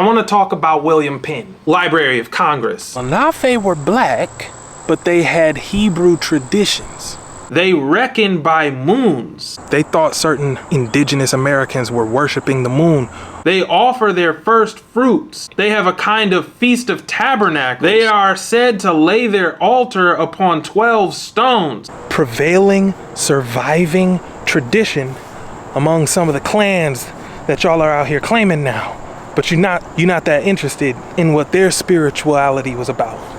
I want to talk about William Penn, Library of Congress. Lenape were black, but they had Hebrew traditions. They reckon by moons. They thought certain indigenous Americans were worshiping the moon. They offer their first fruits. They have a kind of feast of tabernacles. They are said to lay their altar upon 12 stones. Prevailing, surviving tradition among some of the clans that y'all are out here claiming now. But you're not that interested in what their spirituality was about.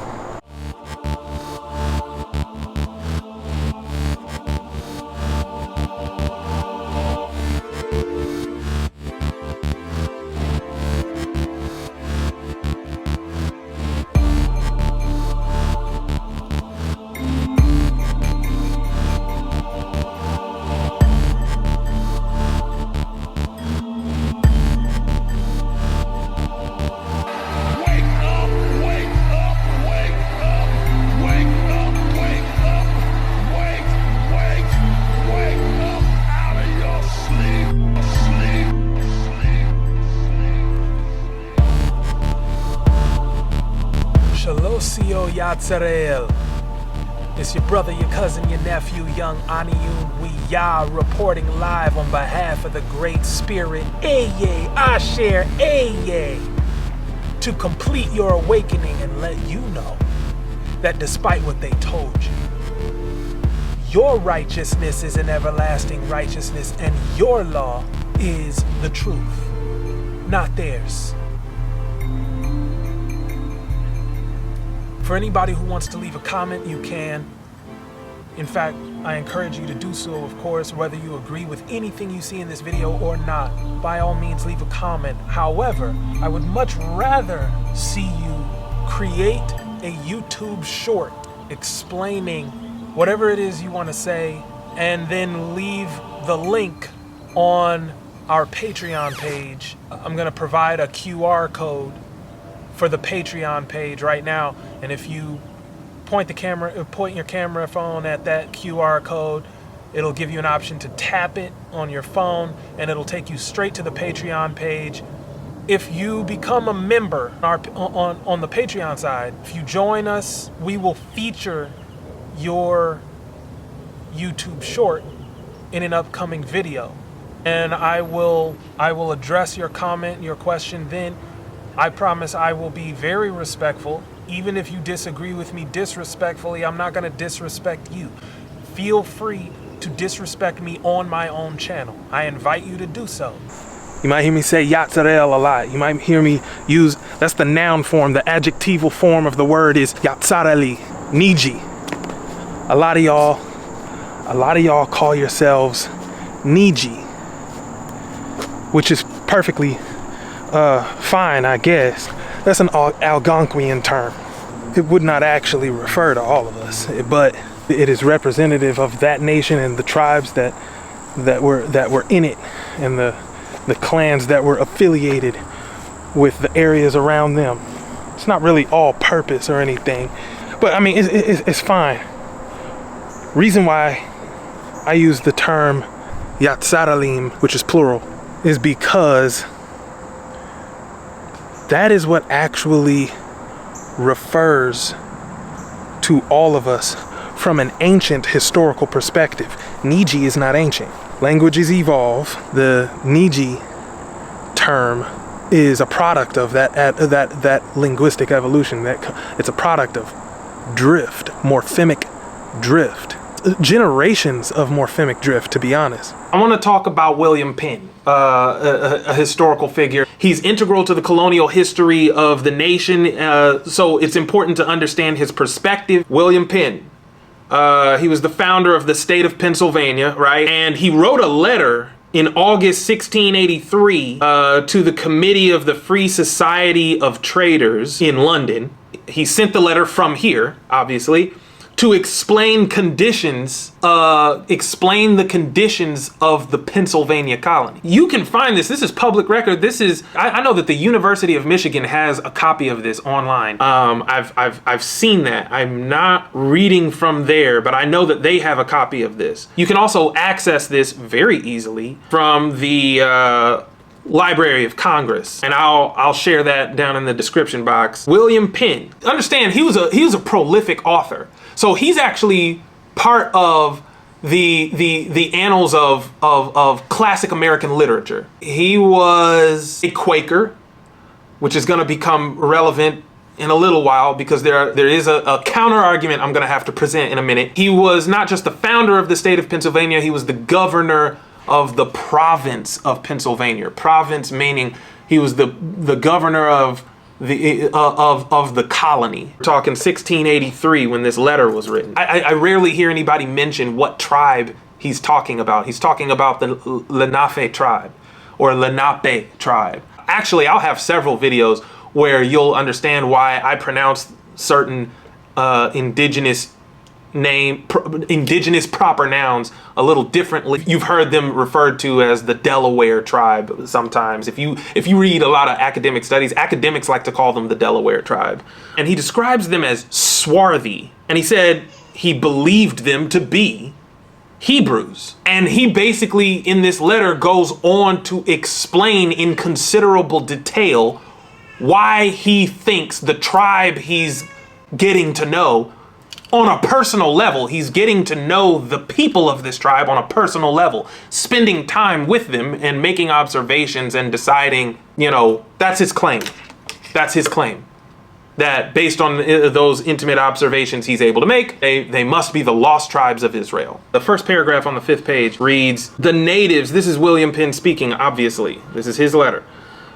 Yatzarel. It's your brother, your cousin, your nephew, young Aniyunwiyah, reporting live on behalf of the Great Spirit, Aye, Asher, Aye, to complete your awakening and let you know that despite what they told you, your righteousness is an everlasting righteousness and your law is the truth, not theirs. For anybody who wants to leave a comment, you can. In fact, I encourage you to do so, of course, whether you agree with anything you see in this video or not. By all means, leave a comment. However, I would much rather see you create a YouTube short explaining whatever it is you want to say, and then leave the link on our Patreon page. I'm going to provide a QR code for the Patreon page right now, and if you point your camera phone at that QR code, it'll give you an option to tap it on your phone and it'll take you straight to the Patreon page. If you become a member on the Patreon side, if you join us, we will feature your YouTube short in an upcoming video, and I will address your comment, your question then. I promise I will be very respectful. Even if you disagree with me disrespectfully, I'm not going to disrespect you. Feel free to disrespect me on my own channel. I invite you to do so. You might hear me say Yatzarel a lot. You might hear me use, that's the noun form, the adjectival form of the word is Yatzareli, Niji. A lot of y'all call yourselves Niji, which is perfectly fine, I guess. That's an Algonquian term. It would not actually refer to all of us, but it is representative of that nation and the tribes that were in it, and the clans that were affiliated with the areas around them. It's not really all purpose or anything, but I mean it's fine. Reason why I use the term Yatzaralim, which is plural, is because that is what actually refers to all of us from an ancient historical perspective. Niji is not ancient. Languages evolve. The Niji term is a product of that linguistic evolution. It's a product of drift, morphemic drift. Generations of morphemic drift, to be honest. I want to talk about William Penn, a historical figure. He's integral to the colonial history of the nation, so it's important to understand his perspective. William Penn, he was the founder of the state of Pennsylvania, right? And he wrote a letter in August 1683 to the Committee of the Free Society of Traders in London. He sent the letter from here, obviously, to explain the conditions of the Pennsylvania colony. You can find this. This is public record. I know that the University of Michigan has a copy of this online. I've seen that. I'm not reading from there, but I know that they have a copy of this. You can also access this very easily from the Library of Congress, and I'll share that down in the description box. William Penn. Understand, he was a prolific author, so he's actually part of the annals of classic American literature. He was a Quaker, which is going to become relevant in a little while because there is a counter argument I'm going to have to present in a minute. He was not just the founder of the state of Pennsylvania, he was the governor of the province of Pennsylvania. Province meaning he was the governor of the colony. We're talking 1683 when this letter was written. I rarely hear anybody mention what tribe he's talking about. He's talking about the Lenape tribe or Lenape tribe. Actually, I'll have several videos where you'll understand why I pronounce certain indigenous proper nouns a little differently. You've heard them referred to as the Delaware tribe sometimes. If you read a lot of academic studies, academics like to call them the Delaware tribe. And he describes them as swarthy. And he said he believed them to be Hebrews. And he basically in this letter goes on to explain in considerable detail why he thinks the tribe he's getting to know on a personal level, he's getting to know the people of this tribe on a personal level, spending time with them and making observations and deciding, that's his claim. That's his claim. That based on those intimate observations he's able to make, they must be the lost tribes of Israel. The first paragraph on the 5th page reads, "The natives," this is William Penn speaking, obviously. This is his letter.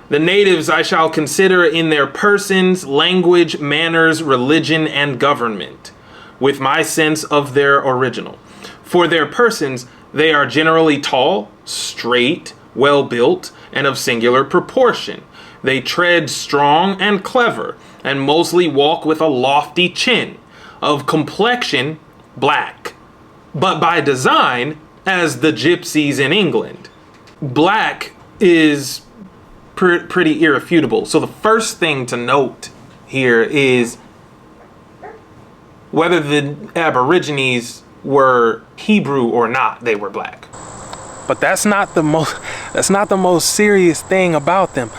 "The natives I shall consider in their persons, language, manners, religion, and government, with my sense of their original. For their persons, they are generally tall, straight, well-built, and of singular proportion. They tread strong and clever, and mostly walk with a lofty chin. Of complexion, black, but by design, as the gypsies in England." Black is pretty irrefutable. So the first thing to note here is whether the Aborigines were Hebrew or not, they were black. But that's not the most serious thing about them.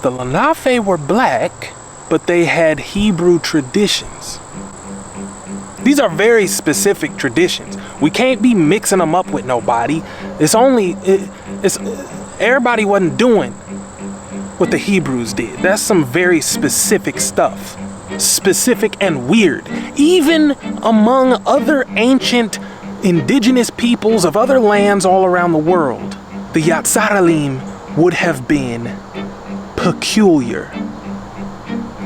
The Lenape were black, but they had Hebrew traditions. These are very specific traditions. We can't be mixing them up with nobody. Everybody wasn't doing what the Hebrews did. That's some very specific stuff. Specific and weird. Even among other ancient indigenous peoples of other lands all around the world, the Yatzaralim would have been peculiar.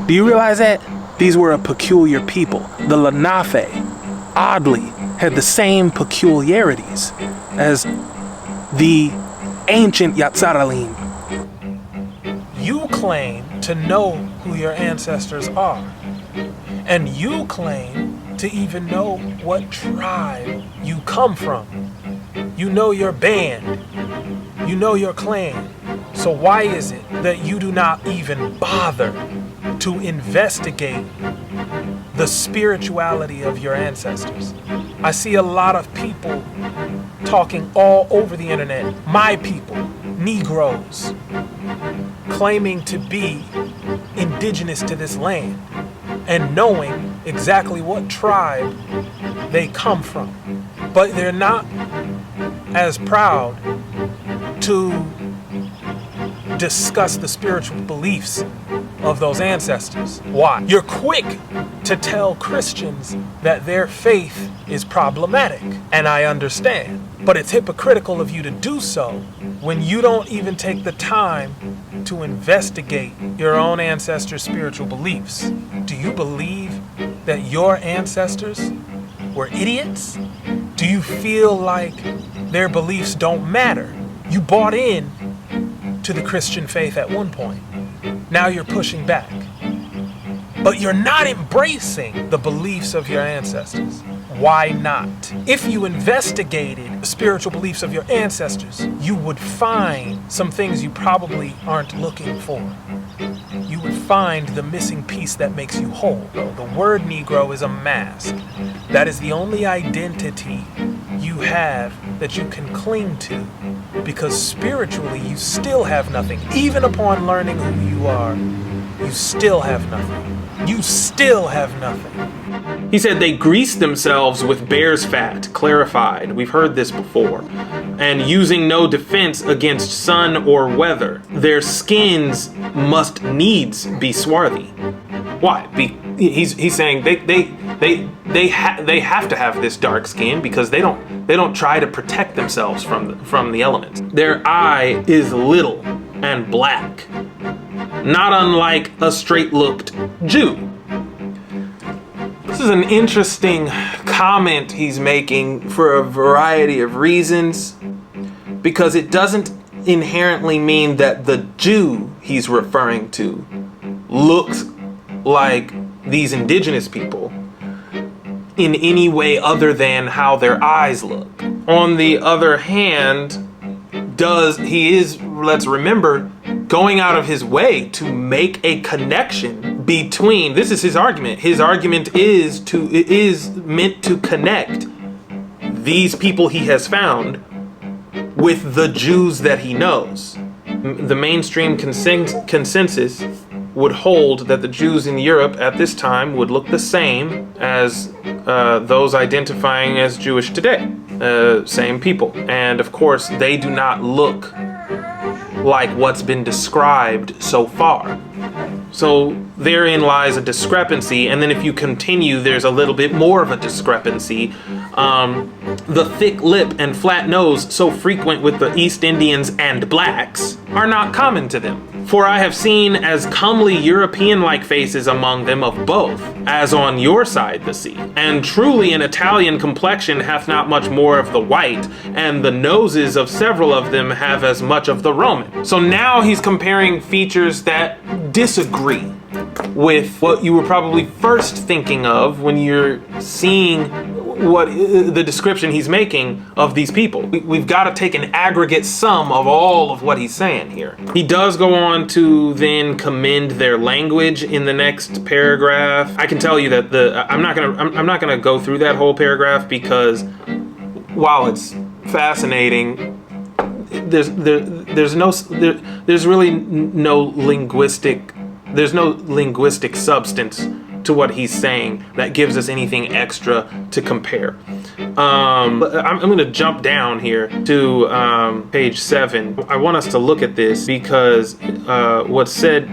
Do you realize that? These were a peculiar people. The Lenape, oddly, had the same peculiarities as the ancient Yatzaralim. You claim to know who your ancestors are, and you claim to even know what tribe you come from. You know your band, you know your clan. So why is it that you do not even bother to investigate the spirituality of your ancestors? I see a lot of people talking all over the internet, my people, Negroes, claiming to be indigenous to this land and knowing exactly what tribe they come from. But they're not as proud to discuss the spiritual beliefs of those ancestors. Why? You're quick to tell Christians that their faith is problematic, and I understand. But it's hypocritical of you to do so when you don't even take the time to investigate your own ancestors' spiritual beliefs. Do you believe that your ancestors were idiots? Do you feel like their beliefs don't matter? You bought in to the Christian faith at one point. Now you're pushing back. But you're not embracing the beliefs of your ancestors. Why not? If you investigated the spiritual beliefs of your ancestors, you would find some things you probably aren't looking for. You would find the missing piece that makes you whole. The word Negro is a mask. That is the only identity you have that you can cling to because spiritually you still have nothing. Even upon learning who you are, you still have nothing. You still have nothing. He said they grease themselves with bear's fat, clarified. We've heard this before. And using no defense against sun or weather. Their skins must needs be swarthy. Why? He's saying they have to have this dark skin because they don't try to protect themselves from the elements. Their eye is little and black, not unlike a straight-looked Jew. This is an interesting comment he's making for a variety of reasons, because it doesn't inherently mean that the Jew he's referring to looks like these indigenous people in any way other than how their eyes look. On the other hand, let's remember, going out of his way to make a connection between, this is his argument. His argument is meant to connect these people he has found with the Jews that he knows. The mainstream consensus would hold that the Jews in Europe at this time would look the same as those identifying as Jewish today. Same people. And of course, they do not look like what's been described so far. So therein lies a discrepancy, and then if you continue, there's a little bit more of a discrepancy. The thick lip and flat nose, so frequent with the East Indians and blacks, are not common to them. For I have seen as comely European-like faces among them of both, as on your side the sea. And truly an Italian complexion hath not much more of the white, and the noses of several of them have as much of the Roman. So now he's comparing features that disagree with what you were probably first thinking of when you're seeing what the description he's making of these people. We've got to take an aggregate sum of all of what he's saying here. He does go on to then commend their language in the next paragraph. I can tell you that I'm not gonna go through that whole paragraph, because while it's fascinating, there's really no linguistic substance to what he's saying that gives us anything extra to compare. I'm going to jump down here to page 7. I want us to look at this because what's said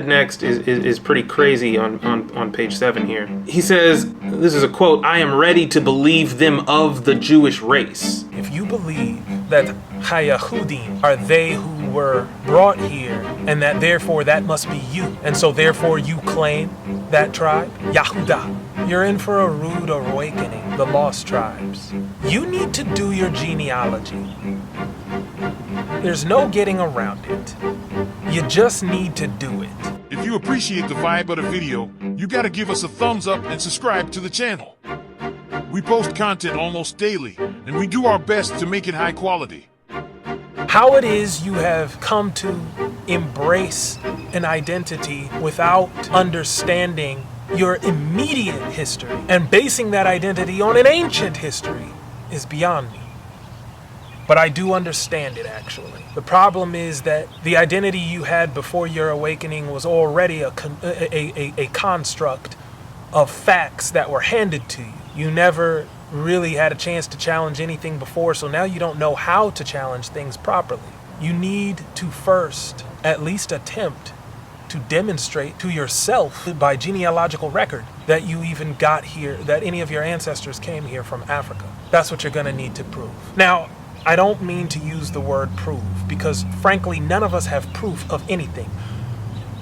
next is pretty crazy on page 7 here. He says, this is a quote, "I am ready to believe them of the Jewish race." If you believe that Hayahudim are they who were brought here, and that therefore that must be you, and so therefore you claim that tribe, Yahudah, you're in for a rude awakening, the lost tribes. You need to do your genealogy. There's no getting around it. You just need to do it. If you appreciate the vibe of the video, you gotta give us a thumbs up and subscribe to the channel. We post content almost daily, and we do our best to make it high quality. How it is you have come to embrace an identity without understanding your immediate history and basing that identity on an ancient history is beyond me. But I do understand it, actually. The problem is that the identity you had before your awakening was already a construct of facts that were handed to you. You never really had a chance to challenge anything before, so now you don't know how to challenge things properly. You need to first at least attempt to demonstrate to yourself by genealogical record that you even got here, that any of your ancestors came here from Africa. That's what you're going to need to prove. Now, I don't mean to use the word prove, because frankly, none of us have proof of anything.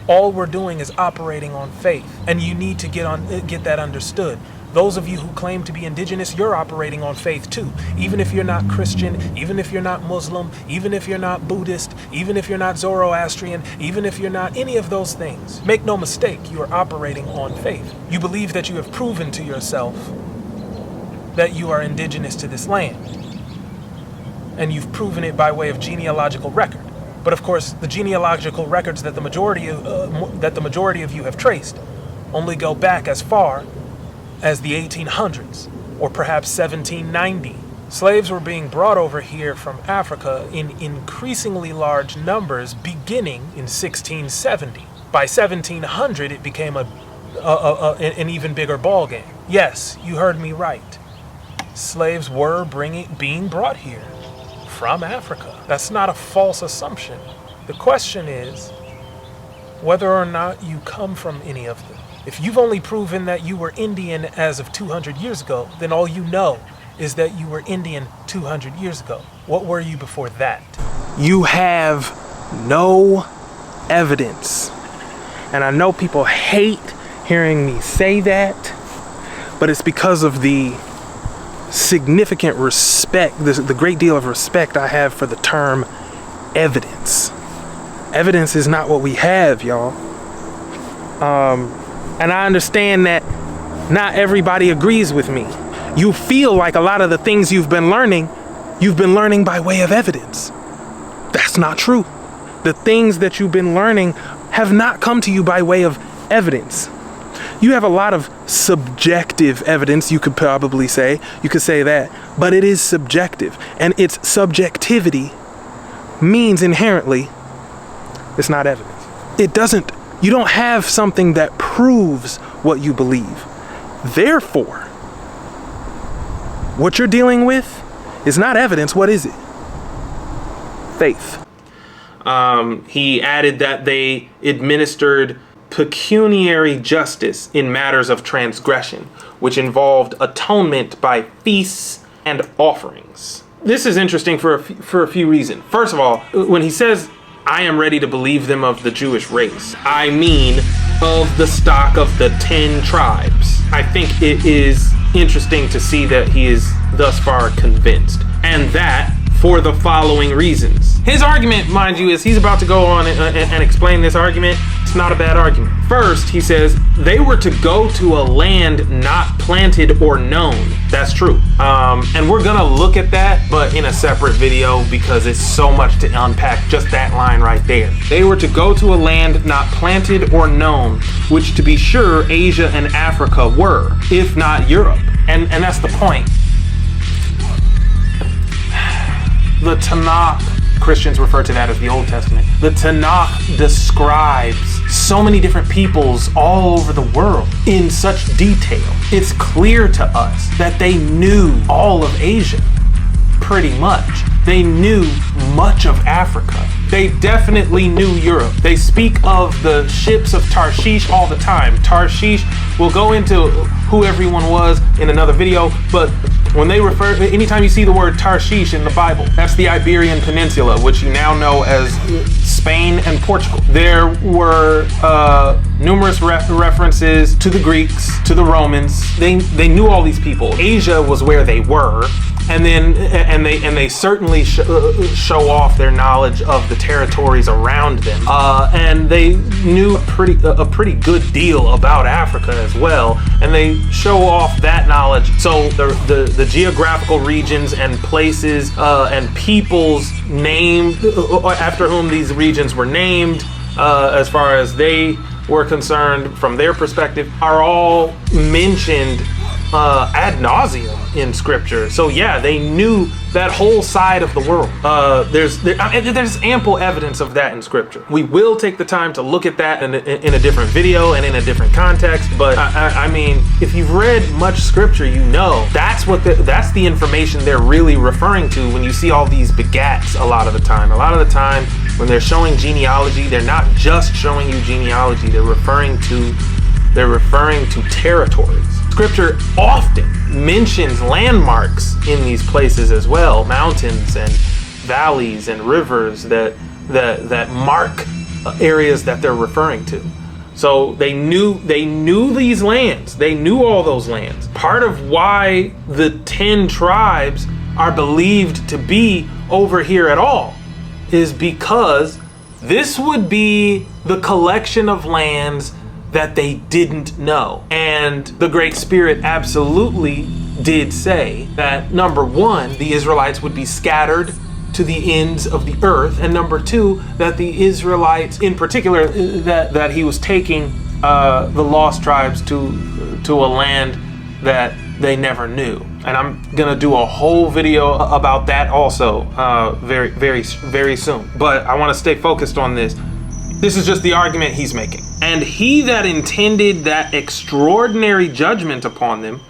All we're doing is operating on faith, and you need to get that understood. Those of you who claim to be indigenous, you're operating on faith too. Even if you're not Christian, even if you're not Muslim, even if you're not Buddhist, even if you're not Zoroastrian, even if you're not any of those things. Make no mistake, you are operating on faith. You believe that you have proven to yourself that you are indigenous to this land. And you've proven it by way of genealogical record. But of course, the genealogical records that the majority of you have traced only go back as far as the 1800s, or perhaps 1790, Slaves were being brought over here from Africa in increasingly large numbers beginning in 1670. By 1700, it became an even bigger ballgame. Yes, you heard me right. Slaves were being brought here from Africa. That's not a false assumption. The question is whether or not you come from any of them. If you've only proven that you were Indian as of 200 years ago, then all you know is that you were Indian 200 years ago. What were you before that? You have no evidence. And I know people hate hearing me say that, but it's because of the significant respect, the great deal of respect I have for the term evidence. Evidence is not what we have, y'all. And I understand that not everybody agrees with me. You feel like a lot of the things you've been learning by way of evidence. That's not true. The things that you've been learning have not come to you by way of evidence. You have a lot of subjective evidence, you could probably say. You could say that. But it is subjective. And its subjectivity means inherently it's not evidence. You don't have something that proves what you believe. Therefore, what you're dealing with is not evidence. What is it? Faith. He added that they administered pecuniary justice in matters of transgression, which involved atonement by feasts and offerings. This is interesting for a few reasons. First of all, when he says, I am ready to believe them of the Jewish race, I mean of the stock of the 10 tribes. I think it is interesting to see that he is thus far convinced, and that for the following reasons. His argument, mind you, is he's about to go on and explain this argument. It's not a bad argument. First, he says they were to go to a land not planted or known. That's true. And we're gonna look at that, but in a separate video because it's so much to unpack just that line right there. They were to go to a land not planted or known, which to be sure Asia and Africa were, if not Europe. And that's the point. The Tanakh, Christians refer to that as the Old Testament. The Tanakh describes so many different peoples all over the world in such detail. It's clear to us that they knew all of Asia, pretty much. They knew much of Africa. They definitely knew Europe. They speak of the ships of Tarshish all the time. Tarshish, we'll go into who everyone was in another video, but when they refer, anytime you see the word Tarshish in the Bible, that's the Iberian Peninsula, which you now know as Spain and Portugal. There were numerous references to the Greeks, to the Romans. They knew all these people. Asia was where they were, and they certainly show off their knowledge of the territories around them, and they knew a pretty good deal about Africa as well, and they show off that knowledge. So the geographical regions and places and peoples named after whom these regions were named, as far as they were concerned from their perspective, are all mentioned ad nauseum in scripture. So yeah, they knew that whole side of the world. There's ample evidence of that in scripture. We will take the time to look at that in a different video and in a different context, but I mean, if you've read much scripture, you know that's the information they're really referring to when you see all these begats. A lot of the time when they're showing genealogy, they're not just showing you genealogy, they're referring to territories. Scripture often mentions landmarks in these places as well, mountains and valleys and rivers that mark areas that they're referring to. So they knew these lands. They knew all those lands. Part of why the 10 tribes are believed to be over here at all is because this would be the collection of lands that they didn't know. And the Great Spirit absolutely did say that, number one, the Israelites would be scattered to the ends of the earth, and number two, that the Israelites in particular, that he was taking the lost tribes to a land that they never knew. And I'm gonna do a whole video about that also very soon. But I want to stay focused on this. This is just the argument he's making. And he that intended that extraordinary judgment upon them,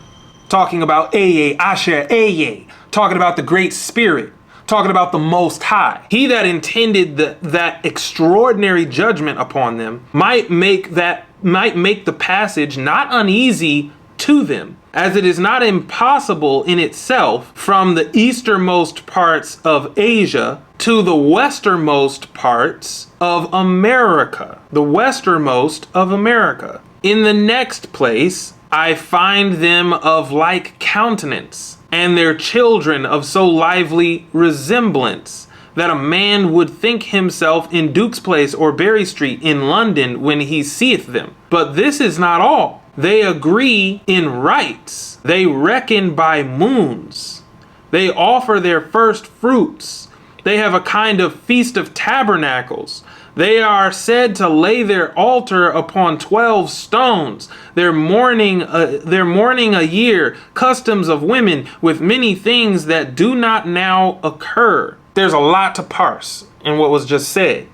talking about Eye, Asher, Eye, talking about the Great Spirit, talking about the Most High. He that intended that extraordinary judgment upon them might make the passage not uneasy to them, as it is not impossible in itself from the easternmost parts of Asia to the westernmost parts of America. The westernmost of America. In the next place, I find them of like countenance, and their children of so lively resemblance, that a man would think himself in Duke's Place or Berry Street in London when he seeth them. But this is not all. They agree in rites. They reckon by moons. They offer their first fruits. They have a kind of feast of tabernacles. They are said to lay their altar upon 12 stones. Their mourning a year, customs of women, with many things that do not now occur. There's a lot to parse in what was just said,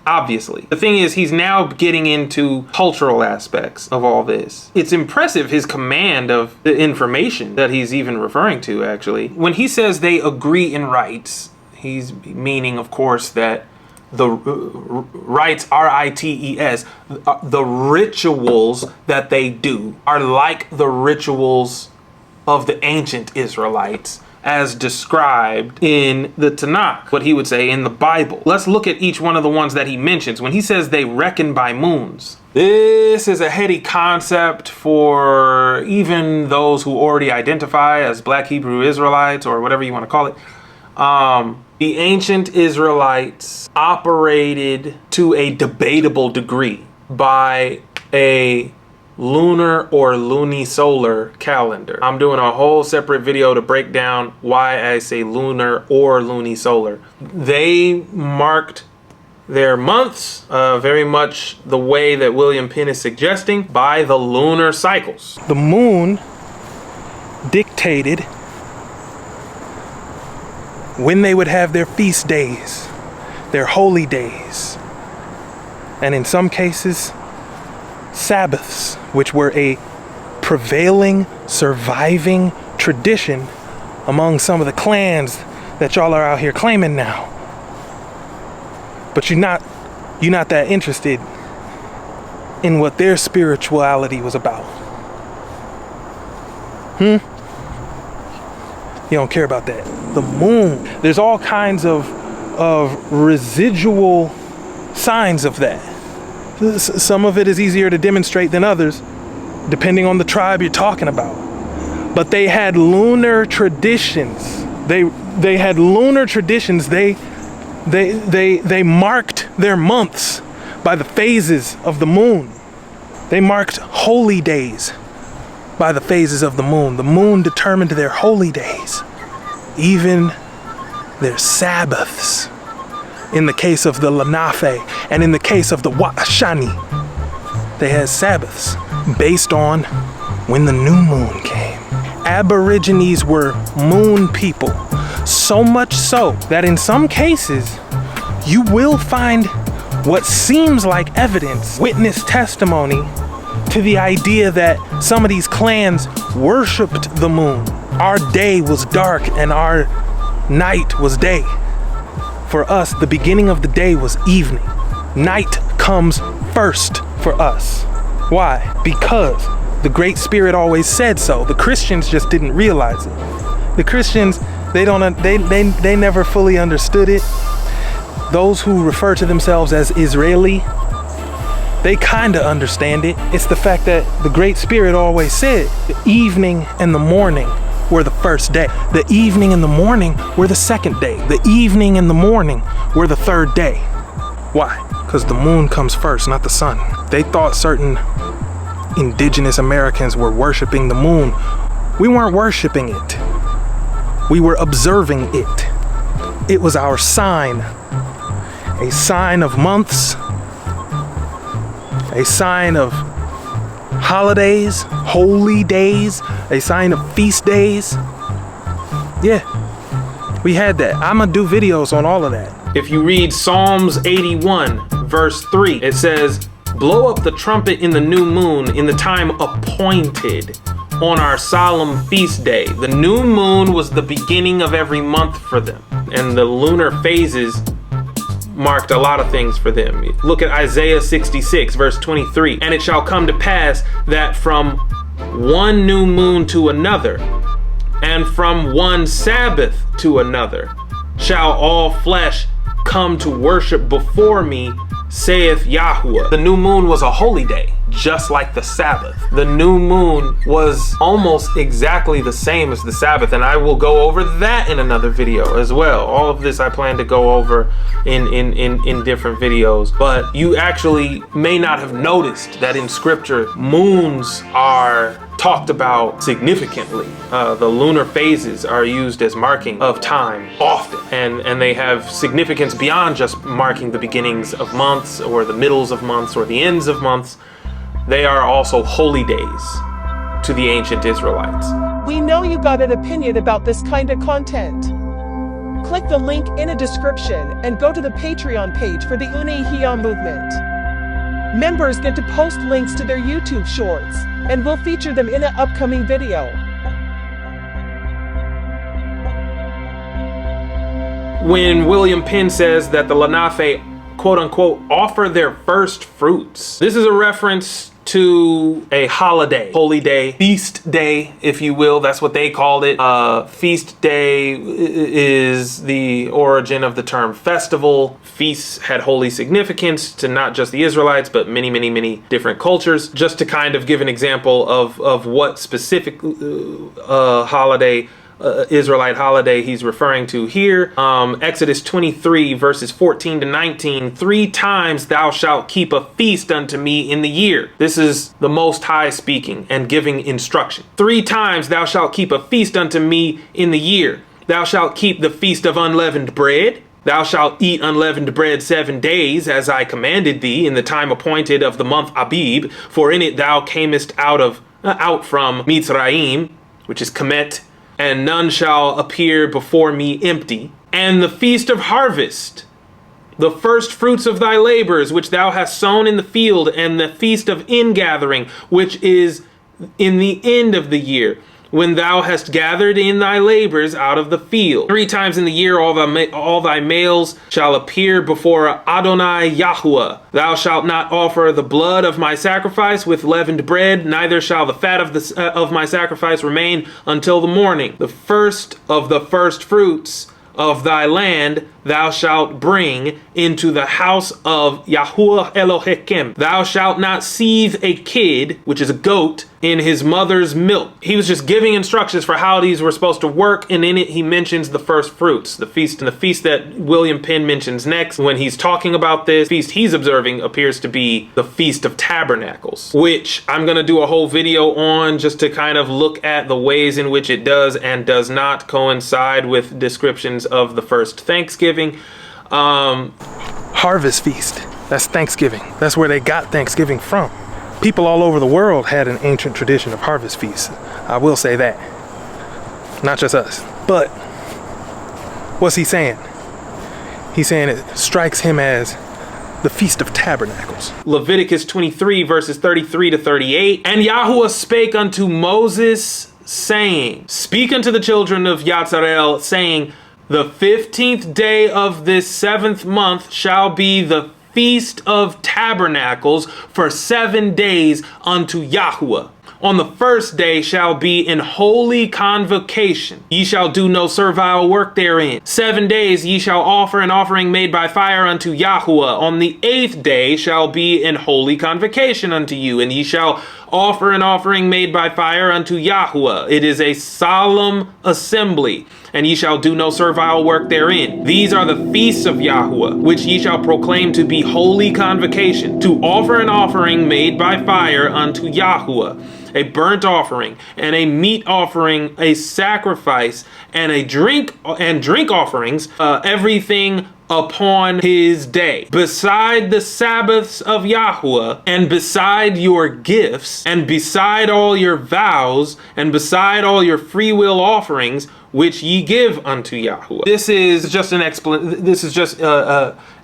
obviously. The thing is, he's now getting into cultural aspects of all this. It's impressive, his command of the information that he's even referring to, actually. When he says they agree in rites, he's meaning, of course, that the rites, R-I-T-E-S, the rituals that they do are like the rituals of the ancient Israelites as described in the Tanakh, what he would say in the Bible. Let's look at each one of the ones that he mentions. When he says they reckon by moons, this is a heady concept for even those who already identify as Black Hebrew Israelites or whatever you want to call it. The ancient Israelites operated to a debatable degree by a lunar or lunisolar calendar. I'm doing a whole separate video to break down why I say lunar or lunisolar. They marked their months very much the way that William Penn is suggesting, by the lunar cycles. The moon dictated when they would have their feast days, their holy days, and in some cases, Sabbaths, which were a prevailing, surviving tradition among some of the clans that y'all are out here claiming now. But you're not that interested in what their spirituality was about. You don't care about that. The moon, there's all kinds of residual signs of that. Some of it is easier to demonstrate than others, depending on the tribe you're talking about. But they had lunar traditions. They had lunar traditions. They marked their months by the phases of the moon. They marked holy days by the phases of the moon. The moon determined their holy days, even their Sabbaths. In the case of the Lenafe and in the case of the Wa'ashani, they had Sabbaths based on when the new moon came. Aborigines were moon people, so much so that in some cases you will find what seems like evidence, witness testimony to the idea that some of these clans worshipped the moon. Our day was dark and our night was day. For us, the beginning of the day was evening. Night comes first for us. Why? Because the Great Spirit always said so. The Christians just didn't realize it. The Christians, they never fully understood it. Those who refer to themselves as Israeli, they kind of understand it. It's the fact that the Great Spirit always said the evening and the morning were the first day. The evening and the morning were the second day. The evening and the morning were the third day. Why? Because the moon comes first, not the sun. They thought certain indigenous Americans were worshiping the moon. We weren't worshiping it. We were observing it. It was our sign. A sign of months. A sign of holidays, holy days, a sign of feast days. Yeah, we had that. I'm gonna do videos on all of that. If you read Psalms 81, verse 3, it says, blow up the trumpet in the new moon in the time appointed on our solemn feast day. The new moon was the beginning of every month for them, and the lunar phases marked a lot of things for them. Look at Isaiah 66, verse 23. And it shall come to pass that from one new moon to another, and from one Sabbath to another, shall all flesh come to worship before me, saith Yahuwah. The new moon was a holy day, just like the Sabbath. The new moon was almost exactly the same as the Sabbath, and I will go over that in another video as well. All of this I plan to go over in different videos, but you actually may not have noticed that in scripture, moons are talked about significantly. The lunar phases are used as marking of time often, and they have significance beyond just marking the beginnings of months or the middles of months or the ends of months. They are also holy days to the ancient Israelites. We know you got an opinion about this kind of content. Click the link in a description and go to the Patreon page for the Unehiya movement. Members get to post links to their YouTube shorts, and we'll feature them in an upcoming video. When William Penn says that the Lenape, quote unquote, offer their first fruits, this is a reference to a holiday, holy day, feast day, if you will. That's what they called it. Feast day is the origin of the term festival. Feasts had holy significance to not just the Israelites, but many, many, many different cultures. Just to kind of give an example of what specific holiday, Israelite holiday he's referring to here. Exodus 23 verses 14 to 19. 3 times thou shalt keep a feast unto me in the year. This is the Most High speaking and giving instruction. 3 times thou shalt keep a feast unto me in the year. Thou shalt keep the feast of unleavened bread. Thou shalt eat unleavened bread 7 days, as I commanded thee, in the time appointed of the month Abib, for in it thou camest out from Mitzrayim, which is Kemet, and none shall appear before me empty. And the feast of harvest, the first fruits of thy labors, which thou hast sown in the field, and the feast of ingathering, which is in the end of the year, when thou hast gathered in thy labors out of the field. 3 times in the year all thy males shall appear before Adonai Yahuwah. Thou shalt not offer the blood of my sacrifice with leavened bread, neither shall the fat of my sacrifice remain until the morning. The first of the first fruits of thy land thou shalt bring into the house of Yahuwah Elohim. Thou shalt not seethe a kid, which is a goat, in his mother's milk. He was just giving instructions for how these were supposed to work, and in it he mentions the first fruits, the feast. And the feast that William Penn mentions next, when he's talking about this feast he's observing, appears to be the Feast of Tabernacles, which I'm going to do a whole video on, just to kind of look at the ways in which it does and does not coincide with descriptions of the first Thanksgiving. Harvest feast. That's Thanksgiving. That's where they got Thanksgiving from. People all over the world had an ancient tradition of harvest feasts. I will say that. Not just us. But what's he saying? He's saying it strikes him as the Feast of Tabernacles. Leviticus 23 verses 33 to 38. And Yahuwah spake unto Moses, saying, speak unto the children of Yatzarel, saying, the 15th day of this 7th month shall be the Feast of Tabernacles for 7 days unto Yahuwah. On the first day shall be an holy convocation. Ye shall do no servile work therein. 7 days ye shall offer an offering made by fire unto Yahuwah. On the 8th day shall be an holy convocation unto you, and ye shall offer an offering made by fire unto Yahuwah. It is a solemn assembly, and ye shall do no servile work therein. These are the feasts of Yahuwah, which ye shall proclaim to be holy convocation, to offer an offering made by fire unto Yahuwah, a burnt offering, and a meat offering, a sacrifice, and drink offerings, everything upon his day. Beside the Sabbaths of Yahuwah, and beside your gifts, and beside all your vows, and beside all your free will offerings, which ye give unto Yahuwah. This is just an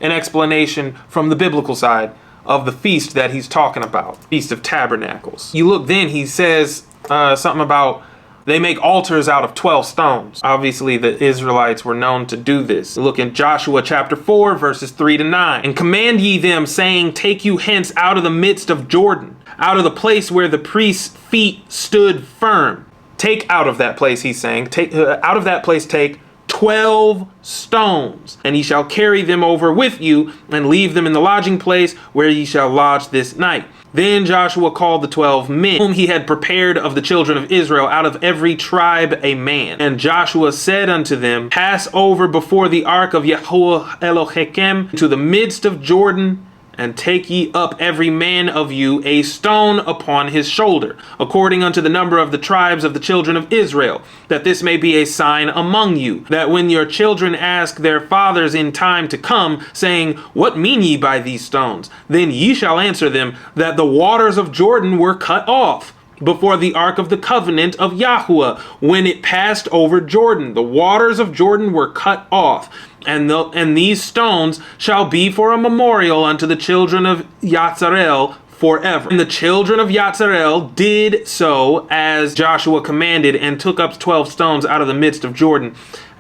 explanation from the biblical side of the feast that he's talking about, Feast of Tabernacles. You look, then he says something about they make altars out of 12 stones. Obviously, the Israelites were known to do this. Look in Joshua chapter 4, verses 3 to 9. And command ye them, saying, take you hence out of the midst of Jordan, out of the place where the priest's feet stood firm. Take out of that place, he's saying, out of that place take 12 stones, and ye shall carry them over with you, and leave them in the lodging place where ye shall lodge this night. Then Joshua called the 12 men, whom he had prepared of the children of Israel, out of every tribe a man. And Joshua said unto them, pass over before the ark of Yahuwah Elohim to the midst of Jordan, and take ye up every man of you a stone upon his shoulder, according unto the number of the tribes of the children of Israel, that this may be a sign among you, that when your children ask their fathers in time to come, saying, what mean ye by these stones? Then ye shall answer them, that the waters of Jordan were cut off before the ark of the covenant of Yahuwah, when it passed over Jordan. The waters of Jordan were cut off. And these stones shall be for a memorial unto the children of Yatzarel forever. And the children of Yatzarel did so as Joshua commanded, and took up 12 stones out of the midst of Jordan,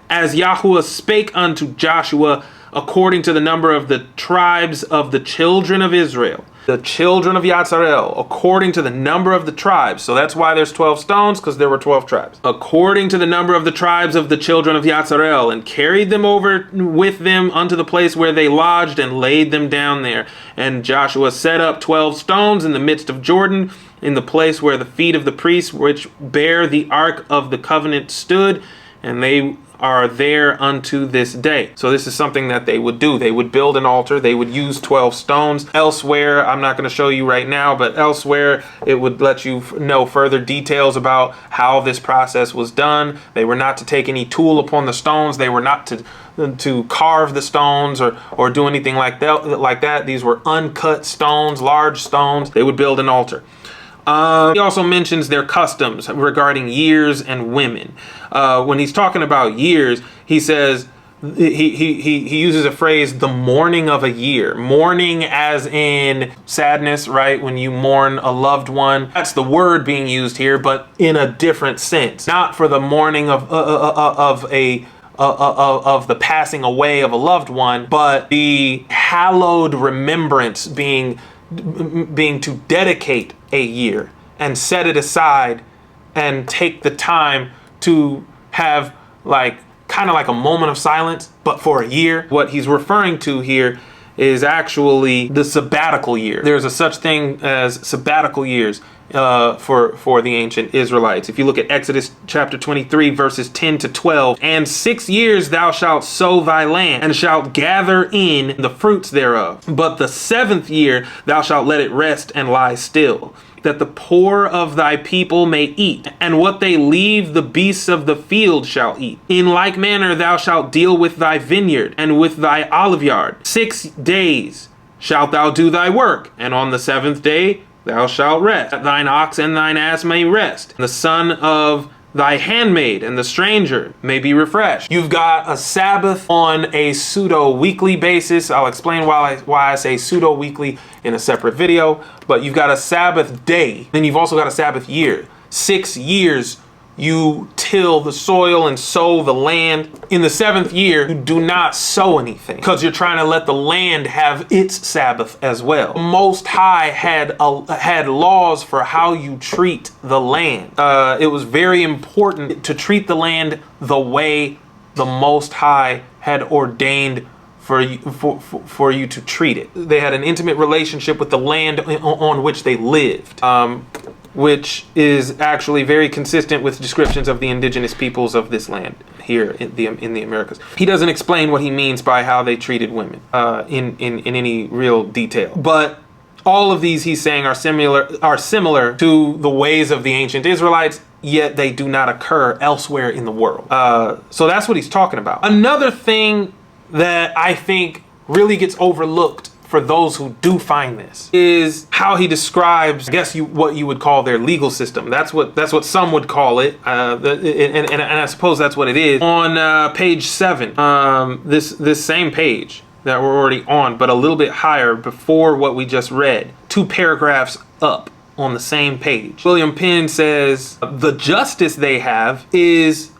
as Yahuwah spake unto Joshua, according to the number of the tribes of the children of Israel. The children of Yatzarel, according to the number of the tribes. So that's why there's 12 stones, because there were 12 tribes. According to the number of the tribes of the children of Yatzarel, and carried them over with them unto the place where they lodged, and laid them down there. And Joshua set up 12 stones in the midst of Jordan, in the place where the feet of the priests which bear the ark of the covenant stood, and they are there unto this day. So this is something that they would do. They would build an altar. They would use 12 stones. Elsewhere, I'm not going to show you right now, but elsewhere it would let you know further details about how this process was done. They were not to take any tool upon the stones. They were not to carve the stones or do anything like that. These were uncut stones, large stones. They would build an altar. He also mentions their customs regarding years and women. When he's talking about years, he says, he uses a phrase, the mourning of a year. Mourning as in sadness, right? When you mourn a loved one. That's the word being used here, but in a different sense. Not for the mourning of the passing away of a loved one, but the hallowed remembrance being to dedicate a year and set it aside and take the time to have kind of like a moment of silence, but for a year. What he's referring to here is actually the sabbatical year. There's a such thing as sabbatical years for the ancient Israelites. If you look at Exodus chapter 23 verses 10 to 12, and 6 years thou shalt sow thy land, and shalt gather in the fruits thereof. But the 7th year thou shalt let it rest and lie still, that the poor of thy people may eat, and what they leave the beasts of the field shall eat. In like manner thou shalt deal with thy vineyard and with thy oliveyard. 6 days shalt thou do thy work, and on the 7th day thou shalt rest, that thine ox and thine ass may rest, and the son of thy handmaid and the stranger may be refreshed. You've got a Sabbath on a pseudo-weekly basis. I'll explain why I say pseudo-weekly in a separate video, but you've got a Sabbath day. Then you've also got a Sabbath year. 6 years you till the soil and sow the land. In the 7th year, you do not sow anything because you're trying to let the land have its Sabbath as well. The Most High had laws for how you treat the land. It was very important to treat the land the way the Most High had ordained for you to treat it. They had an intimate relationship with the land on which they lived. Which is actually very consistent with descriptions of the indigenous peoples of this land here in the Americas. He doesn't explain what he means by how they treated women in any real detail. But all of these, he's saying, are similar to the ways of the ancient Israelites, yet they do not occur elsewhere in the world. So that's what he's talking about. Another thing that I think really gets overlooked for those who do find this is how he describes, I guess, what you would call their legal system. That's what some would call it, and I suppose that's what it is. On page 7, this same page that we're already on, but a little bit higher before what we just read, 2 paragraphs up on the same page, William Penn says the justice they have is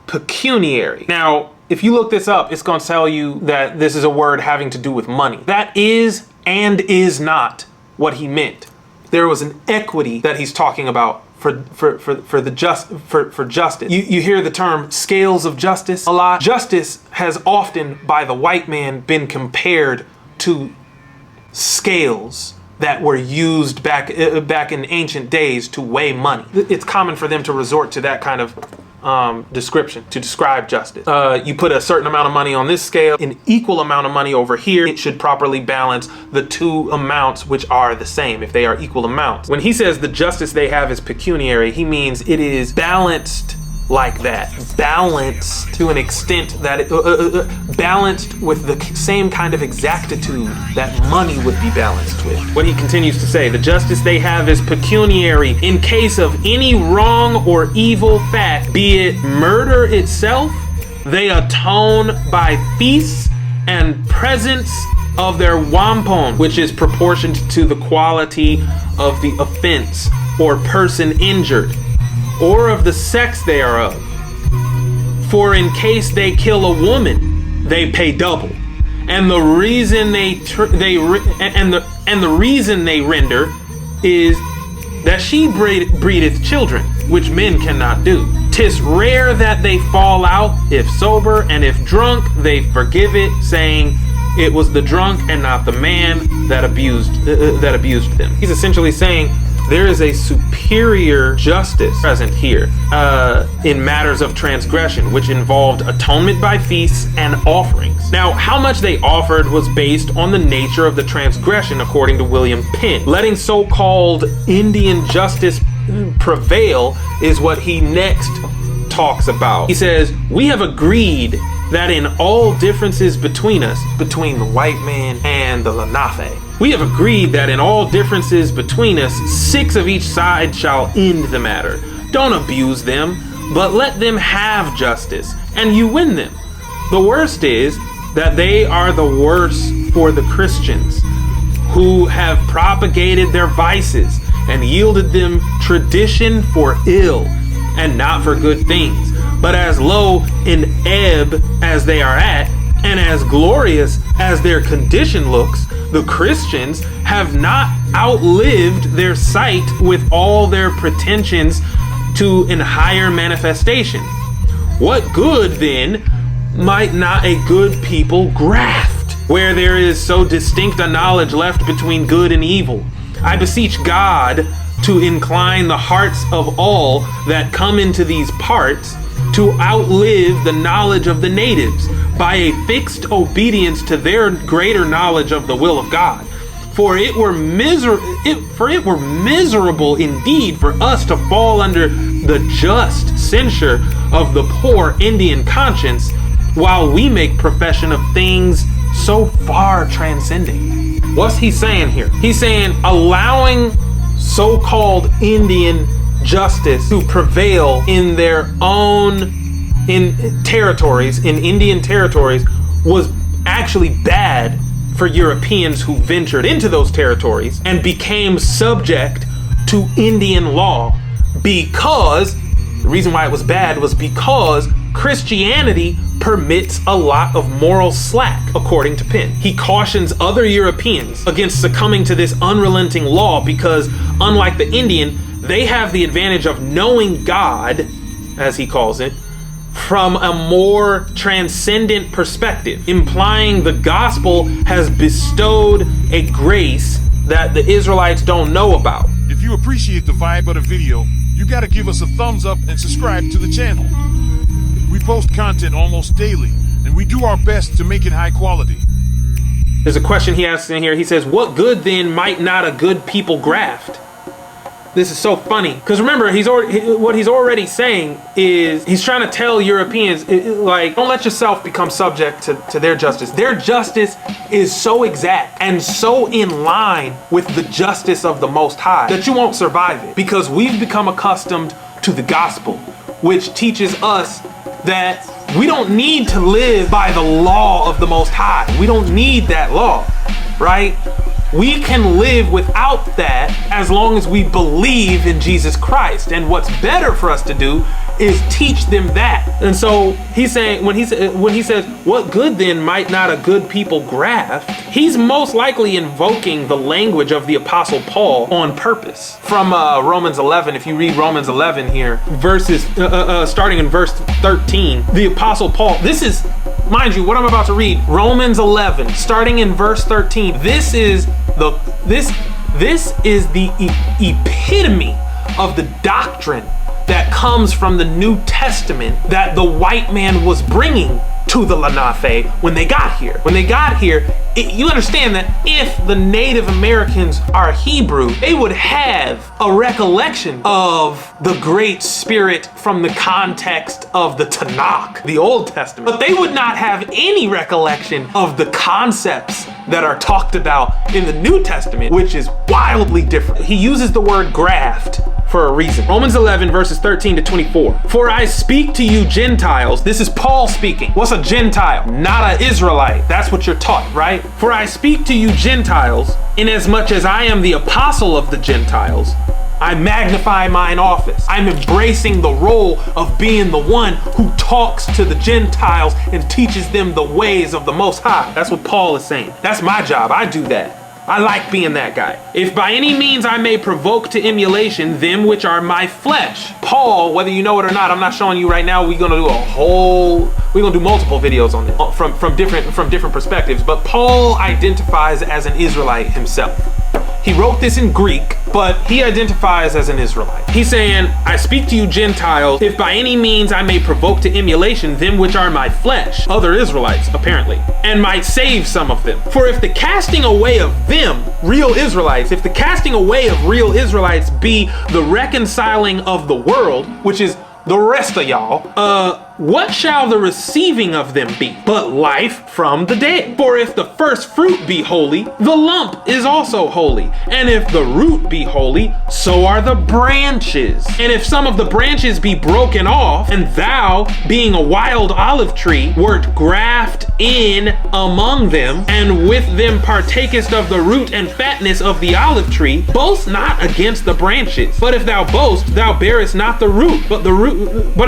pecuniary. Now, if you look this up, it's going to tell you that this is a word having to do with money. That is and is not what he meant. There was an equity that he's talking about for justice. You hear the term scales of justice a lot. Justice has often, by the white man, been compared to scales that were used back in ancient days to weigh money. It's common for them to resort to that kind of description to describe justice. You put a certain amount of money on this scale, an equal amount of money over here, it should properly balance the 2 amounts which are the same if they are equal amounts. When he says the justice they have is pecuniary, he means it is balanced like that, balanced to an extent that balanced with the same kind of exactitude that money would be balanced with. What he continues to say, the justice they have is pecuniary in case of any wrong or evil fact, be it murder itself. They atone by feasts and presents of their wampum, which is proportioned to the quality of the offense or person injured, or of the sex thereof. For in case they kill a woman, they pay double, and the reason the reason they render is that she breedeth children, which men cannot do. 'Tis rare that they fall out, if sober, and if drunk, they forgive it, saying it was the drunk and not the man that abused them. He's essentially saying there is a superior justice present here in matters of transgression, which involved atonement by feasts and offerings. Now, how much they offered was based on the nature of the transgression, according to William Penn. Letting so-called Indian justice prevail is what he next talks about. He says, we have agreed that in all differences between us, between the white man and the Lenape, we have agreed that in all differences between us, 6 of each side shall end the matter. Don't abuse them, but let them have justice, and you win them. The worst is that they are the worse for the Christians, who have propagated their vices and yielded them tradition for ill and not for good things. But as low in ebb as they are at, and as glorious as their condition looks, the Christians have not outlived their sight with all their pretensions to an higher manifestation. What good then might not a good people graft, where there is so distinct a knowledge left between good and evil? I beseech God to incline the hearts of all that come into these parts to outlive the knowledge of the natives by a fixed obedience to their greater knowledge of the will of God. For it were miserable indeed for us to fall under the just censure of the poor Indian conscience, while we make profession of things so far transcending. What's he saying here? He's saying allowing so-called Indian justice to prevail in their own Indian territories was actually bad for Europeans who ventured into those territories and became subject to Indian law, because the reason why it was bad was because Christianity permits a lot of moral slack, according to Penn. He cautions other Europeans against succumbing to this unrelenting law because, unlike the Indian, they have the advantage of knowing God, as he calls it, from a more transcendent perspective, implying the gospel has bestowed a grace that the Israelites don't know about. If you appreciate the vibe of the video, you gotta give us a thumbs up and subscribe to the channel. We post content almost daily, and we do our best to make it high quality. There's a question he asks in here. He says, what good then might not a good people graft? this is so funny. Because remember, what he's already saying is he's trying to tell Europeans, like, don't let yourself become subject to their justice. Their justice is so exact and so in line with the justice of the Most High that you won't survive it. Because we've become accustomed to the gospel, which teaches us that we don't need to live by the law of the Most High. We don't need that law, right? We can live without that as long as we believe in Jesus Christ. And what's better for us to do is teach them that. And so he's saying, when he says, what good then might not a good people graft? He's most likely invoking the language of the Apostle Paul on purpose. From Romans 11, if you read Romans 11 here, verses, starting in verse 13, the Apostle Paul, this is, mind you, what I'm about to read, Romans 11, starting in verse 13, this is the epitome of the doctrine that comes from the New Testament that the white man was bringing to the Lenape when they got here. When they got here, you understand that if the Native Americans are Hebrew, they would have a recollection of the Great Spirit from the context of the Tanakh, the Old Testament. But they would not have any recollection of the concepts that are talked about in the New Testament, which is wildly different. He uses the word graft for a reason. Romans 11 verses 13 to 24. For I speak to you Gentiles. This is Paul speaking. What's a Gentile? Not an Israelite. That's what you're taught, right? For I speak to you Gentiles, inasmuch as I am the apostle of the Gentiles. I magnify mine office. I'm embracing the role of being the one who talks to the Gentiles and teaches them the ways of the Most High. That's what Paul is saying. That's my job. I do that. I like being that guy. If by any means I may provoke to emulation them which are my flesh. Paul, whether you know it or not, I'm not showing you right now. We're gonna do multiple videos on this from different perspectives. But Paul identifies as an Israelite himself. He wrote this in Greek, but he identifies as an Israelite. He's saying, I speak to you Gentiles, if by any means I may provoke to emulation them which are my flesh, other Israelites apparently, and might save some of them. For if the casting away of them, real Israelites, if the casting away of real Israelites be the reconciling of the world, which is the rest of y'all, what shall the receiving of them be? But life from the dead. For if the first fruit be holy, the lump is also holy. And if the root be holy, so are the branches. And if some of the branches be broken off, and thou, being a wild olive tree, wert graft in among them, and with them partakest of the root and fatness of the olive tree, boast not against the branches. But if thou boast, thou bearest not the root, but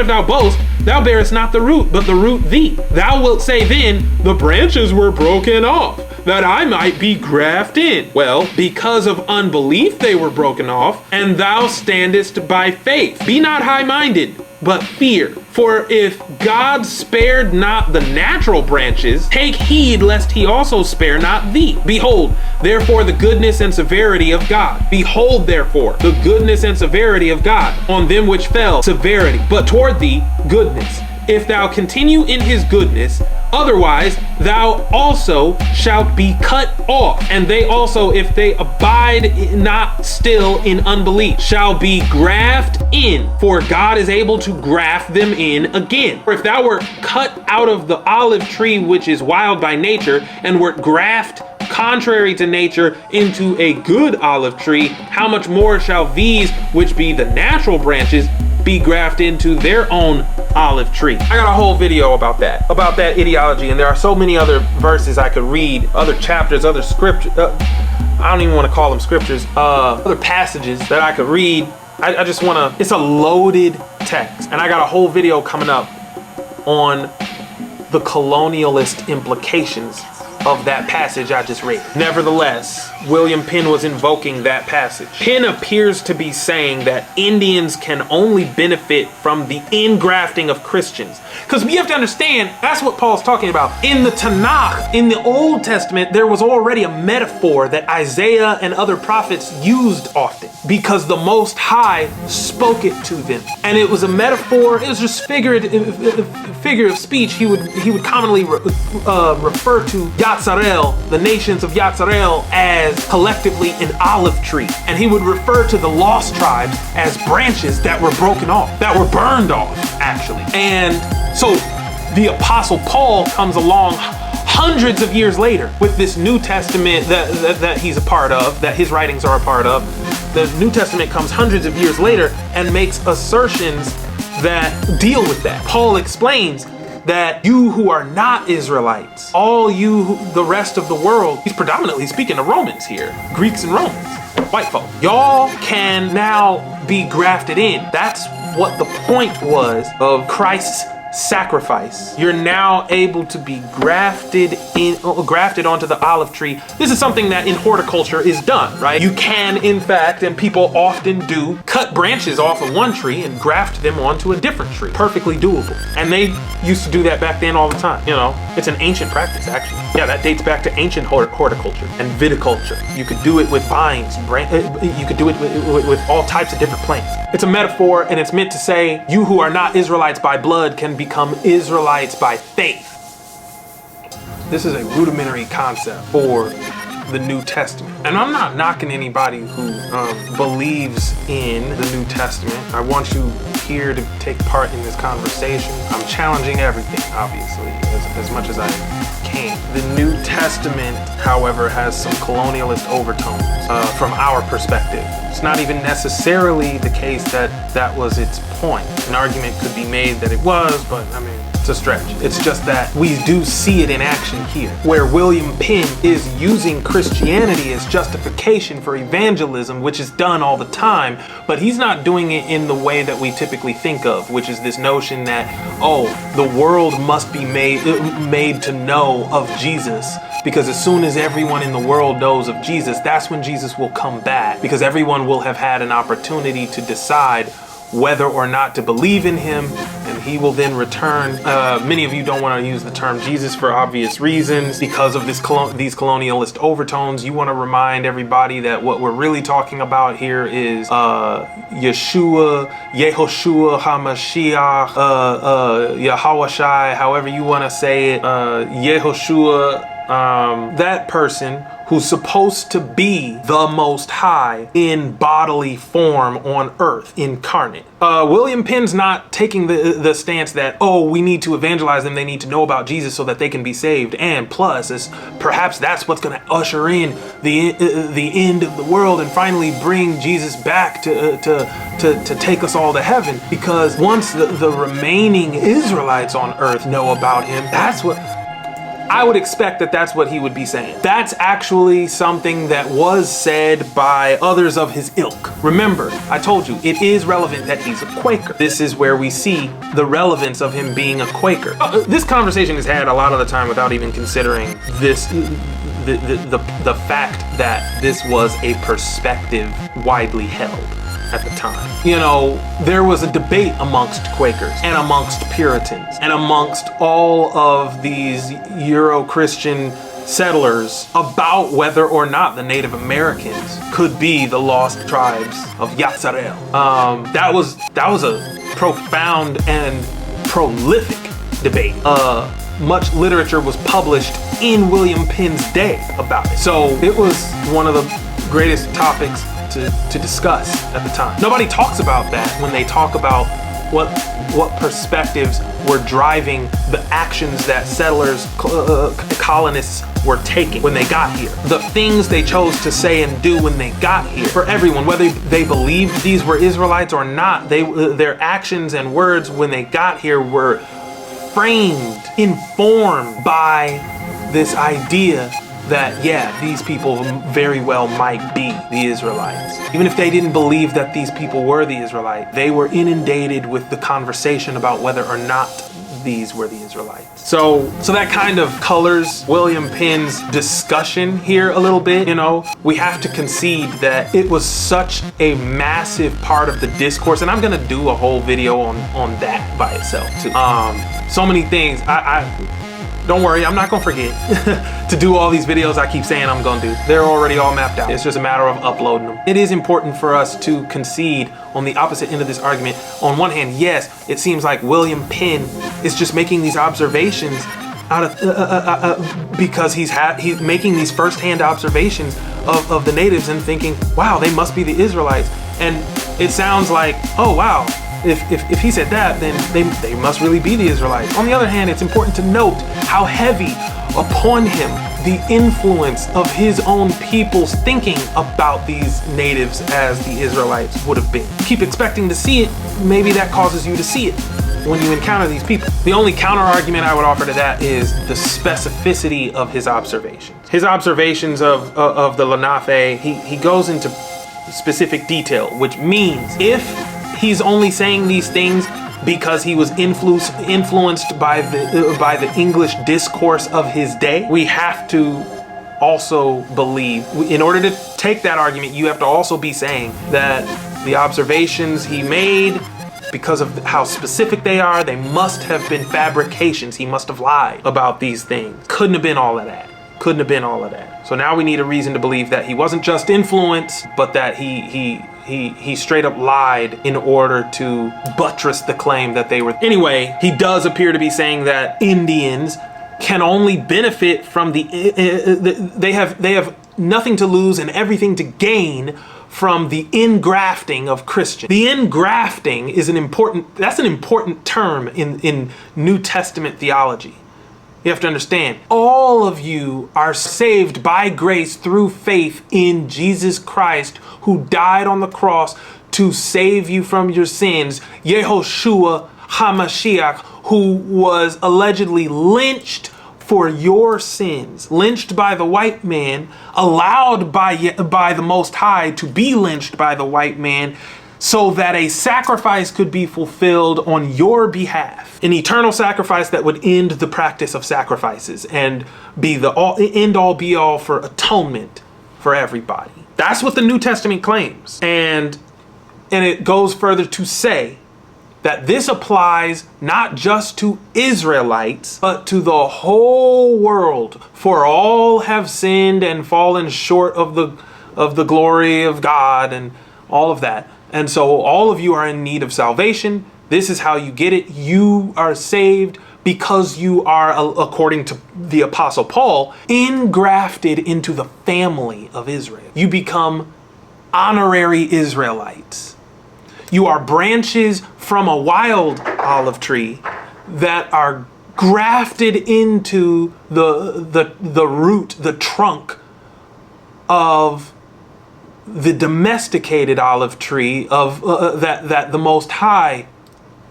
if thou boast, thou bearest not the root, but the root thee. Thou wilt say then, the branches were broken off, that I might be grafted in. Well, because of unbelief they were broken off, and thou standest by faith. Be not high-minded, but fear. For if God spared not the natural branches, take heed lest he also spare not thee. Behold, therefore the goodness and severity of God. Behold, therefore, the goodness and severity of God. On them which fell, severity, but toward thee, goodness. If thou continue in his goodness, otherwise thou also shalt be cut off. And they also, if they abide not still in unbelief, shall be grafted in. For God is able to graft them in again. For if thou wert cut out of the olive tree which is wild by nature, and wert grafted contrary to nature into a good olive tree, how much more shall these which be the natural branches be grafted into their own olive tree? I got a whole video about that ideology, and there are so many other verses I could read, other chapters, other scriptures, I don't even want to call them scriptures, other passages that I could read. I just want to, it's a loaded text, and I got a whole video coming up on the colonialist implications of that passage I just read. Nevertheless, William Penn was invoking that passage. Penn appears to be saying that Indians can only benefit from the ingrafting of Christians. Because we have to understand, that's what Paul's talking about. In the Tanakh, in the Old Testament, there was already a metaphor that Isaiah and other prophets used often, because the Most High spoke it to them. And it was a metaphor, it was just figure of speech. He would commonly refer to Yatzarel, the nations of Yatzarel, as collectively an olive tree. And he would refer to the lost tribes as branches that were broken off, that were burned off, actually. And so the Apostle Paul comes along hundreds of years later with this New Testament that he's a part of, that his writings are a part of. The New Testament comes hundreds of years later and makes assertions that deal with that. Paul explains that you who are not Israelites, all you, the rest of the world, he's predominantly speaking to Romans here, Greeks and Romans, white folk. Y'all can now be grafted in. That's what the point was of Christ's sacrifice. You're now able to be grafted onto the olive tree. This is something that in horticulture is done, right? You can, in fact, and people often do, cut branches off of one tree and graft them onto a different tree. Perfectly doable. And they used to do that back then all the time. You know, it's an ancient practice, actually. Yeah, that dates back to ancient horticulture and viticulture. You could do it with vines. You could do it with all types of different plants. It's a metaphor, and it's meant to say, you who are not Israelites by blood can become Israelites by faith. This is a rudimentary concept for the New Testament. And I'm not knocking anybody who believes in the New Testament. I want you here to take part in this conversation. I'm challenging everything, obviously, as much as I can. The New Testament, however, has some colonialist overtones from our perspective. It's not even necessarily the case that that was its point. An argument could be made that it was, but I mean, it's a stretch. It's just that we do see it in action here, where William Penn is using Christianity as justification for evangelism, which is done all the time, but he's not doing it in the way that we typically think of, which is this notion that, oh, the world must be made to know of Jesus, because as soon as everyone in the world knows of Jesus, that's when Jesus will come back, because everyone will have had an opportunity to decide whether or not to believe in him, and he will then return. Many of you don't want to use the term Jesus for obvious reasons because of these colonialist overtones. You want to remind everybody that what we're really talking about here is Yeshua, Yehoshua, HaMashiach, Yahawashai, however you want to say it, Yehoshua, that person who's supposed to be the Most High in bodily form on earth, incarnate. William Penn's not taking the stance that, oh, we need to evangelize them, they need to know about Jesus so that they can be saved. And plus, perhaps that's what's going to usher in the end of the world and finally bring Jesus back to take us all to heaven. Because once the remaining Israelites on earth know about him, that's what I would expect that's what he would be saying. That's actually something that was said by others of his ilk. Remember, I told you, it is relevant that he's a Quaker. This is where we see the relevance of him being a Quaker. This conversation is had a lot of the time without even considering this, the fact that this was a perspective widely held at the time. You know, there was a debate amongst Quakers and amongst Puritans and amongst all of these Euro-Christian settlers about whether or not the Native Americans could be the lost tribes of Yatzarel. That was a profound and prolific debate. Much literature was published in William Penn's day about it. So it was one of the greatest topics to discuss at the time. Nobody talks about that when they talk about what perspectives were driving the actions that settlers, colonists were taking when they got here. The things they chose to say and do when they got here. For everyone, whether they believed these were Israelites or not, their actions and words when they got here were framed, informed by this idea that, yeah, these people very well might be the Israelites. Even if they didn't believe that these people were the Israelites, they were inundated with the conversation about whether or not these were the Israelites. So that kind of colors William Penn's discussion here a little bit. You know, we have to concede that it was such a massive part of the discourse, and I'm gonna do a whole video on that by itself too. So many things. Don't worry, I'm not gonna forget to do all these videos I keep saying I'm gonna do. They're already all mapped out. It's just a matter of uploading them. It is important for us to concede on the opposite end of this argument. On one hand, yes, it seems like William Penn is just making these observations out of because he's making these first-hand observations of the natives and thinking, wow, they must be the Israelites. And it sounds like, oh wow, if he said that, then they must really be the Israelites. On the other hand, it's important to note how heavy upon him the influence of his own people's thinking about these natives as the Israelites would have been. Keep expecting to see it, maybe that causes you to see it when you encounter these people. The only counter argument I would offer to that is the specificity of his observations. His observations of the Lenape, he goes into specific detail, which means if he's only saying these things because he was influenced by the English discourse of his day, we have to also believe, in order to take that argument, you have to also be saying that the observations he made, because of how specific they are, they must have been fabrications. He must have lied about these things. Couldn't have been all of that. Couldn't have been all of that. So now we need a reason to believe that he wasn't just influenced, but that he straight up lied in order to buttress the claim that they were. Anyway, he does appear to be saying that Indians can only benefit from they have nothing to lose and everything to gain from the ingrafting of Christians. The ingrafting is an important term in New Testament theology. You have to understand, all of you are saved by grace through faith in Jesus Christ, who died on the cross to save you from your sins. Yehoshua HaMashiach, who was allegedly lynched for your sins, lynched by the white man, allowed by the Most High to be lynched by the white man, so that a sacrifice could be fulfilled on your behalf. An eternal sacrifice that would end the practice of sacrifices and be the end all be all for atonement for everybody. That's what the New Testament claims. And it goes further to say that this applies not just to Israelites, but to the whole world. For all have sinned and fallen short of the glory of God and all of that. And so all of you are in need of salvation. This is how you get it. You are saved because you are, according to the Apostle Paul, engrafted into the family of Israel. You become honorary Israelites. You are branches from a wild olive tree that are grafted into the root, the trunk of the domesticated olive tree of that the Most High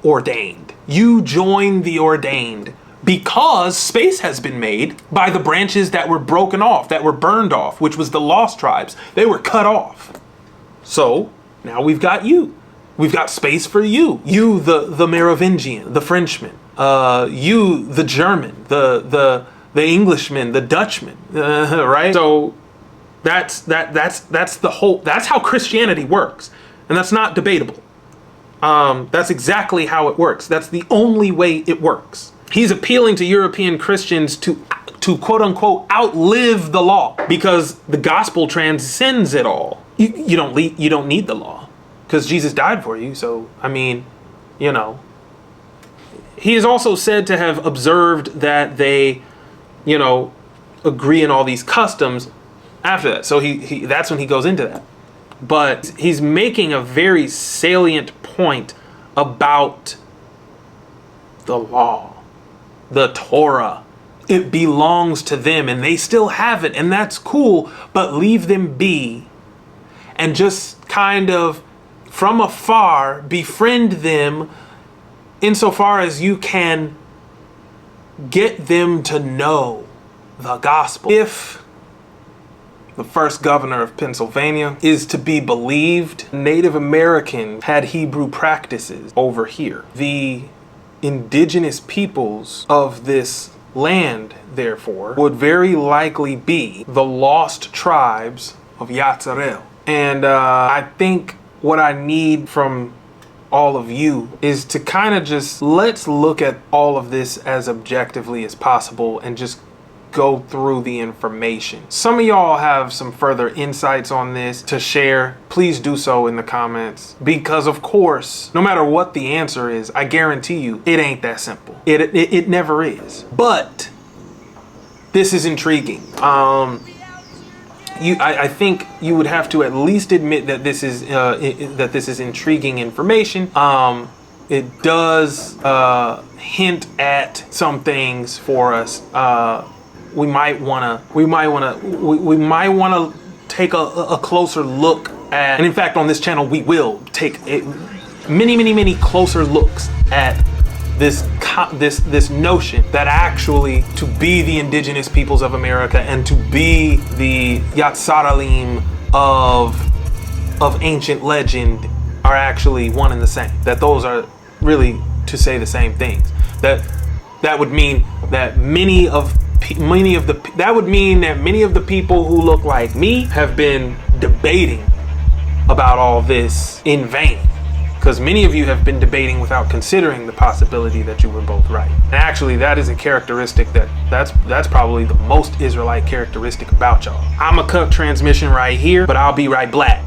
ordained. You join the ordained because space has been made by the branches that were broken off, that were burned off, which was the lost tribes. They were cut off. So now we've got you. We've got space for you. You, the Merovingian, the Frenchman. You, the German, the Englishman, the Dutchman. Right? So that's the whole. That's how Christianity works, and that's not debatable. That's exactly how it works. That's the only way it works. He's appealing to European Christians to quote unquote outlive the law, because the gospel transcends it all. You don't need the law, because Jesus died for you. So I mean, you know. He is also said to have observed that they, agree in all these customs after that. So he that's when he goes into that. But he's making a very salient point about the law, the Torah. It belongs to them and they still have it, and that's cool, but leave them be and just kind of from afar befriend them insofar as you can get them to know the gospel. If the first governor of Pennsylvania is to be believed, Native Americans had Hebrew practices over here. The indigenous peoples of this land, therefore, would very likely be the lost tribes of Yatzarel. And I think what I need from all of you is to kind of just, let's look at all of this as objectively as possible and just go through the information. Some of y'all have some further insights on this to share. Please do so in the comments, because of course, no matter what the answer is, I guarantee you it ain't that simple. It never is. But this is intriguing. I think you would have to at least admit that this is intriguing information. It does hint at some things for us. We might wanna take a closer look at, and in fact, on this channel, we will take many closer looks at this notion that actually to be the indigenous peoples of America and to be the Yatsaralim of ancient legend are actually one and the same. That those are really to say the same things. That would mean that many of the people who look like me have been debating about all this in vain. Because many of you have been debating without considering the possibility that you were both right. And actually, that is a characteristic that's probably the most Israelite characteristic about y'all. I'ma cut transmission right here, but I'll be right back.